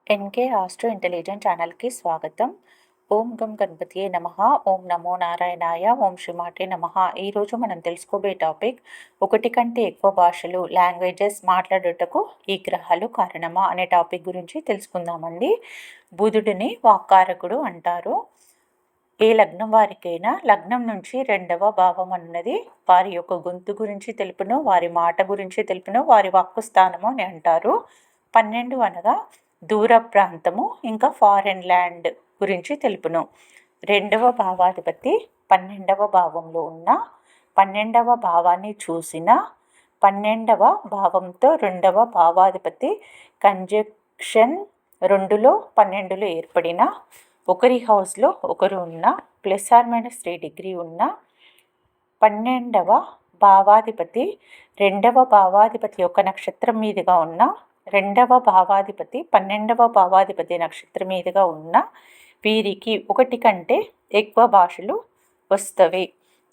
NK astro intelligent ఛానల్కి స్వాగతం. ఓం గం గణపతియే నమః. ఓం నమో నారాయణాయ. ఓం శ్రీమాతే నమః. ఈరోజు మనం తెలుసుకోబోయే టాపిక్, ఒకటి కంటే ఎక్కువ భాషలు లాంగ్వేజెస్ మాట్లాడుటకు ఈ గ్రహాలు కారణమా అనే టాపిక్ గురించి తెలుసుకుందామండి. బుధుడిని వాక్కారకుడు అంటారు. ఏ లగ్నం వారికైనా లగ్నం నుంచి 2వ భావం అన్నది వారి యొక్క గొంతు గురించి తెలుపును, వారి మాట గురించి తెలుపును, వారి వాక్కు స్థానము అని అంటారు. 12 అనగా దూర ప్రాంతము, ఇంకా ఫారెన్ ల్యాండ్ గురించి తెలుపును. 2వ భావాధిపతి 12వ భావంలో ఉన్న 12వ భావాన్ని చూసిన 12వ భావంతో 2వ భావాధిపతి కంజక్షన్ 2లో 12లో ఏర్పడిన, ఒకరి హౌస్లో ఒకరు ఉన్న, +−3 డిగ్రీ ఉన్న 12వ భావాధిపతి 2వ భావాధిపతి యొక్క నక్షత్రం మీదుగా ఉన్న, 2వ భావాధిపతి 12వ భావాధిపతి నక్షత్రం మీదుగా ఉన్న వీరికి ఒకటి కంటే ఎక్కువ భాషలు వస్తవి.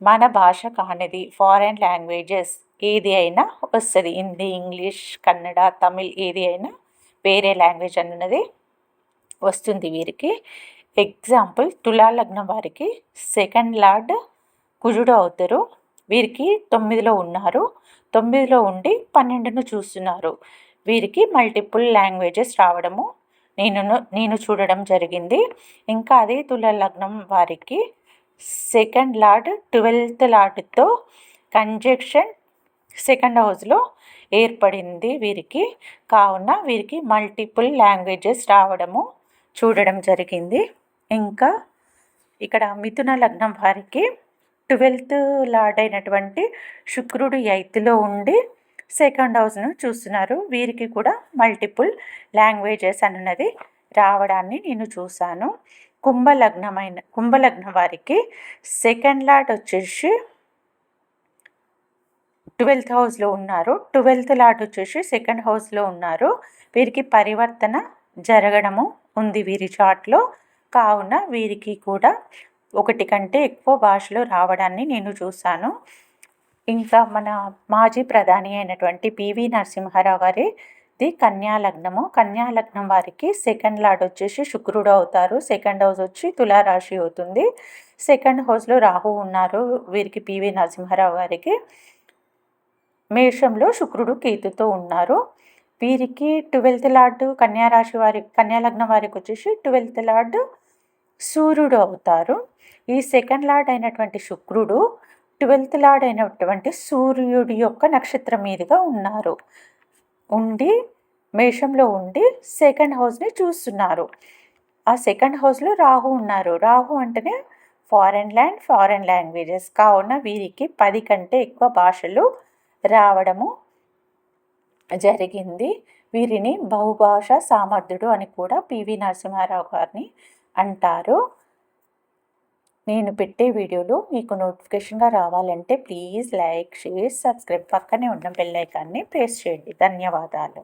మన భాష కానిది ఫారెన్ లాంగ్వేజెస్ ఏది అయినా వస్తుంది. హిందీ, ఇంగ్లీష్, కన్నడ, తమిళ్ ఏది అయినా వేరే లాంగ్వేజ్ అన్నది వస్తుంది వీరికి. ఎగ్జాంపుల్, తులా లగ్నం వారికి సెకండ్ లార్డ్ కుజుడు అవుతారు. వీరికి 9లో ఉన్నారు, 9లో ఉండి 12ను చూస్తున్నారు. వీరికి మల్టిపుల్ లాంగ్వేజెస్ రావడము నేను చూడడం జరిగింది. ఇంకా అదే తులా లగ్నం వారికి సెకండ్ లార్డ్ 12th లార్డ్తో కంజక్షన్ సెకండ్ హౌస్లో ఏర్పడింది వీరికి. కావున వీరికి మల్టిపుల్ లాంగ్వేజెస్ రావడము చూడడం జరిగింది. ఇంకా ఇక్కడ మిథున లగ్నం వారికి 12th లార్డ్ అయినటువంటి శుక్రుడు 8లో ఉండి సెకండ్ హౌస్ను చూస్తున్నారు. వీరికి కూడా మల్టిపుల్ లాంగ్వేజెస్ అన్నది రావడాన్ని నేను చూశాను. కుంభలగ్నం వారికి సెకండ్ లార్డ్ వచ్చేసి 12th హౌస్లో ఉన్నారు, 12th లార్డ్ వచ్చేసి సెకండ్ హౌస్లో ఉన్నారు. వీరికి పరివర్తన జరగడము ఉంది వీరి చార్ట్లో. కావున వీరికి కూడా ఒకటి కంటే ఎక్కువ భాషలు రావడాన్ని నేను చూశాను. ఇంకా మన మాజీ ప్రధాని అయినటువంటి పివి నరసింహారావు గారిది కన్యా లగ్నము. కన్యా లగ్నం వారికి సెకండ్ లార్డ్ వచ్చేసి శుక్రుడు అవుతారు. సెకండ్ హౌస్ వచ్చి తులారాశి అవుతుంది. సెకండ్ హౌస్లో రాహు ఉన్నారు వీరికి. పివి నరసింహారావు గారికి మేషంలో శుక్రుడు కేతుతో ఉన్నారు. వీరికి 12th లార్డ్ కన్యా లగ్నం వారికి వచ్చేసి 12th లార్డ్ సూర్యుడు అవుతారు. ఈ సెకండ్ లార్డ్ అయినటువంటి శుక్రుడు 12th లార్డ్ అయినటువంటి సూర్యుడి యొక్క నక్షత్రం మీదుగా ఉండి మేషంలో ఉండి సెకండ్ హౌస్ని చూస్తున్నారు. ఆ సెకండ్ హౌస్లో రాహు ఉన్నారు. రాహు అంటేనే ఫారెన్ ల్యాండ్, ఫారెన్ లాంగ్వేజెస్. కావున వీరికి 10 కంటే ఎక్కువ భాషలు రావడము జరిగింది. వీరిని బహుభాషా సామర్థ్యుడు అని కూడా పివి నరసింహారావు గారిని అంటారు. నేను పెట్టే వీడియోలు మీకు నోటిఫికేషన్గా రావాలంటే ప్లీజ్ లైక్, షేర్, సబ్స్క్రైబ్, పక్కనే ఉన్న బెల్ ఐకాన్ని ప్రెస్ చేయండి. ధన్యవాదాలు.